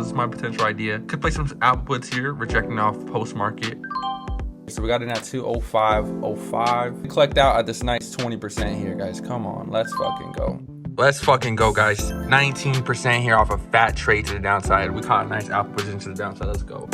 this is my potential idea. Could play some Apple puts here, rejecting off post market. So we got in at 205.05. Collect out at this nice 20% here, guys. Come on, let's fucking go. Let's fucking go, guys. 19% here off a fat trade to the downside. We caught a nice Apple position to the downside. Let's go.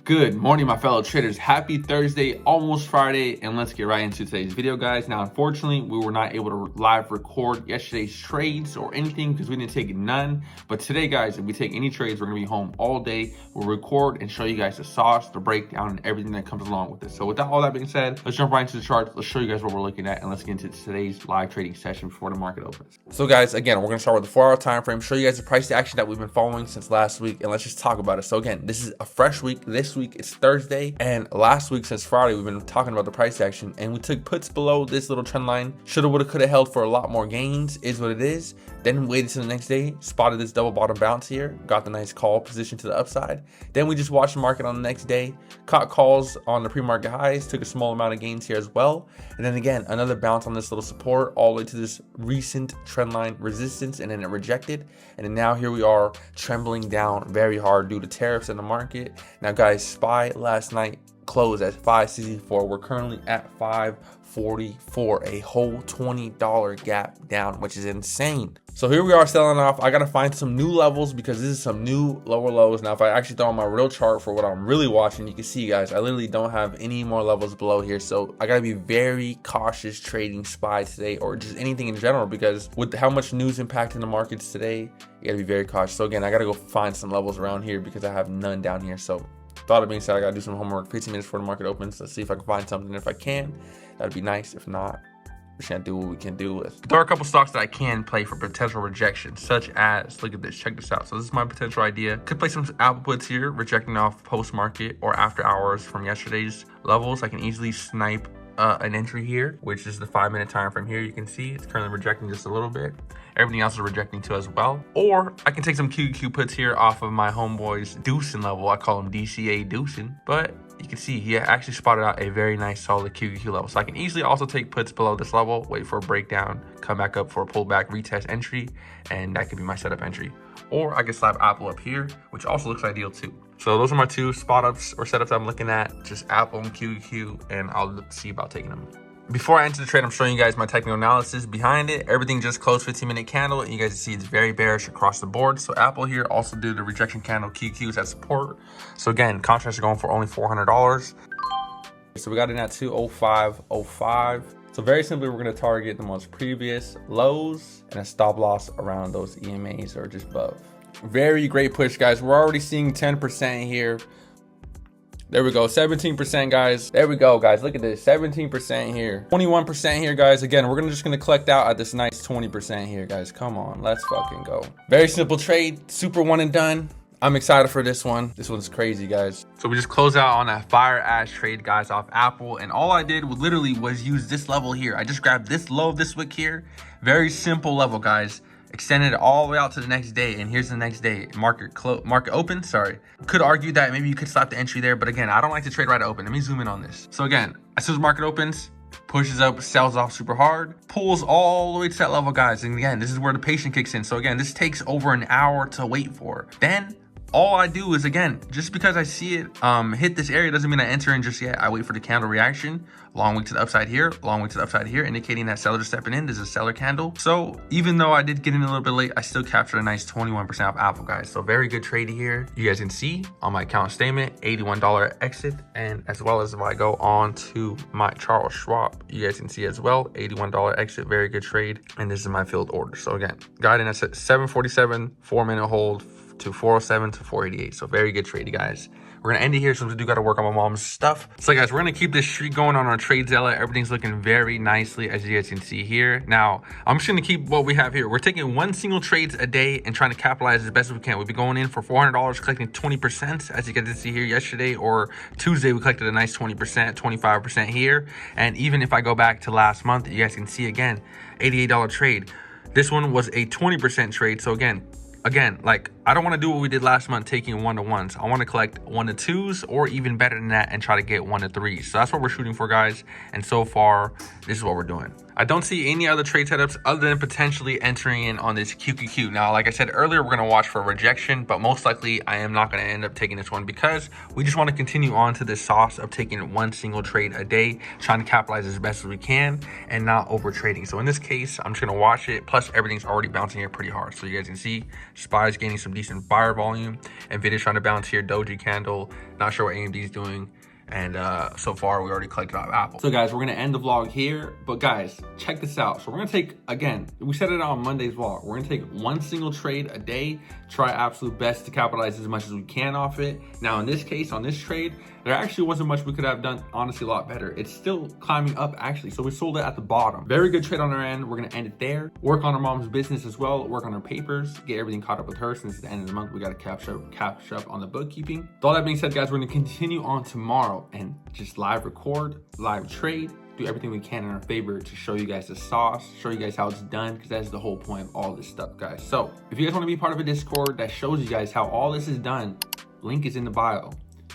Good morning, my fellow traders. Happy Thursday, almost Friday, and let's get right into today's video, guys. Now, unfortunately, we were not able to live record yesterday's trades or anything because we didn't take none. But today, guys, if we take any trades, we're gonna be home all day. We'll record and show you guys the sauce, the breakdown, and everything that comes along with it. So with all that being said, let's jump right into the charts. Let's show you guys what we're looking at, and let's get into today's live trading session before the market opens. So, guys, again, we're gonna start with the 4-hour time frame, show you guys the price action that we've been following since last week, and let's just talk about it. So again, this is a fresh week. This week it's Thursday, and last week since Friday we've been talking about the price action, and we took puts below this little trend line. Shoulda, woulda, coulda held for a lot more gains, is what it is. Then waited till the next day, spotted this double bottom bounce here, got the nice call position to the upside. Then we just watched the market on the next day, caught calls on the pre-market highs, took a small amount of gains here as well, and then again another bounce on this little support all the way to this recent trend line resistance, and then it rejected, and then now here we are trembling down very hard due to tariffs in the market. Now, guys, SPY last night closed at 564. We're currently at 544, a whole $20 gap down, which is insane. So here we are selling off. I gotta find some new levels because this is some new lower lows. Now, if I actually throw on my real chart for what I'm really watching, you can see, guys, I literally don't have any more levels below here. So I gotta be very cautious trading SPY today, or just anything in general, because with how much news impacting the markets today, you gotta be very cautious. So again, I gotta go find some levels around here because I have none down here. So thought of being said, I gotta do some homework. 15 minutes before the market opens. Let's see if I can find something. If I can, that'd be nice. If not, we're just gonna do what we can do with. There are a couple stocks that I can play for potential rejection, such as, look at this, check this out. So this is my potential idea. Could play some Apple puts here, rejecting off post market or after hours from yesterday's levels. I can easily snipe an entry here, which is the 5-minute time frame here. You can see it's currently rejecting just a little bit. Everything else is rejecting too as well. Or I can take some QQQ puts here off of my homeboy's Deucin level. I call him DCA Deucin, but you can see he actually spotted out a very nice solid QQQ level. So I can easily also take puts below this level, wait for a breakdown, come back up for a pullback retest entry, and that could be my setup entry. Or I can slap Apple up here, which also looks ideal too. So those are my two spot ups or setups I'm looking at, just Apple and QQQ, and I'll see about taking them. Before I enter the trade, I'm showing you guys my technical analysis behind it. Everything just closed 15-minute candle, and you guys see it's very bearish across the board. So Apple here also did the rejection candle. QQ is at support. So again, contracts are going for only $400. So we got in at 205.05. So very simply, we're going to target the most previous lows and a stop loss around those EMAs or just above. Very great push, guys. We're already seeing 10% here. There we go, 17%, guys. There we go, guys. Look at this, 17% here, 21% here, guys. Again, we're just gonna collect out at this nice 20% here, guys. Come on, let's fucking go. Very simple trade, super one and done. I'm excited for this one. This one's crazy, guys. So we just closed out on that fire ass trade, guys, off Apple. And all I did literally was use this level here. I just grabbed this low of this wick here. Very simple level, guys. Extended it all the way out to the next day, and here's the next day. Market open, sorry. Could argue that maybe you could slap the entry there, but again, I don't like to trade right at open. Let me zoom in on this. So again, as soon as market opens, pushes up, sells off super hard, pulls all the way to that level, guys. And again, this is where the patience kicks in. So again, this takes over an hour to wait for. Then all I do is, again, just because I see it hit this area doesn't mean I enter in just yet. I wait for the candle reaction, long way to the upside here, long way to the upside here, indicating that sellers stepping in. This is a seller candle. So even though I did get in a little bit late, I still captured a nice 21% off Apple, guys. So very good trade here. You guys can see on my account statement, $81 exit, and as well as if I go on to my Charles Schwab, you guys can see as well, $81 exit, very good trade. And this is my filled order. So again, got in at 747, 4-minute hold, to 407 to 488. So very good trade, you guys. We're gonna end it here since we do gotta work on my mom's stuff. So guys, we're gonna keep this streak going on our trade Zella. Everything's looking very nicely, as you guys can see here. Now, I'm just gonna keep what we have here. We're taking one single trades a day and trying to capitalize as best as we can. We'll be going in for $400, collecting 20%, as you guys did see here yesterday, or Tuesday, we collected a nice 20%, 25% here. And even if I go back to last month, you guys can see again, $88 trade. This one was a 20% trade. So again, like I don't want to do what we did last month, taking 1-to-1s. I want to collect 1-to-2s or even better than that and try to get 1-to-3s. So that's what we're shooting for, guys. And so far, this is what we're doing. I don't see any other trade setups other than potentially entering in on this QQQ. Now, like I said earlier, we're going to watch for rejection, but most likely I am not going to end up taking this one because we just want to continue on to this sauce of taking one single trade a day, trying to capitalize as best as we can and not over trading. So in this case, I'm just going to watch it. Plus, everything's already bouncing here pretty hard. So you guys can see SPY's gaining some decent buyer volume. NVIDIA's trying to bounce here, Doji candle. Not sure what AMD's doing. And so far, we already collected off Apple. So guys, we're gonna end the vlog here. But guys, check this out. So we're gonna take, again, we said it on Monday's vlog. We're gonna take one single trade a day, try absolute best to capitalize as much as we can off it. Now, in this case, on this trade, there actually wasn't much we could have done, honestly, a lot better. It's still climbing up, actually. So we sold it at the bottom. Very good trade on our end. We're gonna end it there. Work on our mom's business as well. Work on her papers. Get everything caught up with her since it's the end of the month. We gotta catch up on the bookkeeping. With all that being said, guys, we're gonna continue on tomorrow and just live record, live trade, do everything we can in our favor to show you guys the sauce, show you guys how it's done, because that's the whole point of all this stuff, guys. So if you guys want to be part of a Discord that shows you guys how all this is done, link is in the bio.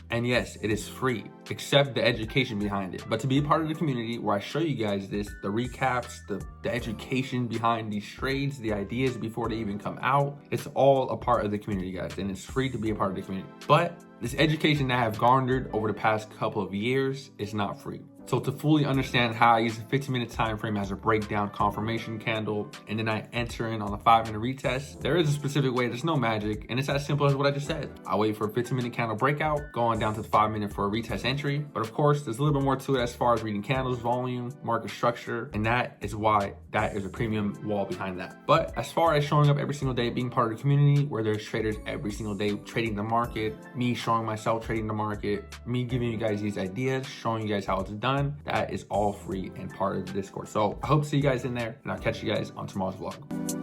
And yes, it is free, except the education behind it. But to be a part of the community where I show you guys this, the recaps, the education behind these trades, the ideas before they even come out, it's all a part of the community, guys. And it's free to be a part of the community. But this education that I've garnered over the past couple of years is not free. So to fully understand how I use a 15-minute time frame as a breakdown confirmation candle, and then I enter in on a 5-minute retest, there is a specific way. There's no magic, and it's as simple as what I just said. I wait for a 15-minute candle breakout, go on down to the 5-minute for a retest entry. But of course, there's a little bit more to it as far as reading candles, volume, market structure, and that is why that is a premium wall behind that. But as far as showing up every single day, being part of the community where there's traders every single day trading the market, me showing myself trading the market, me giving you guys these ideas, showing you guys how it's done, that is all free and part of the Discord. So I hope to see you guys in there, and I'll catch you guys on tomorrow's vlog.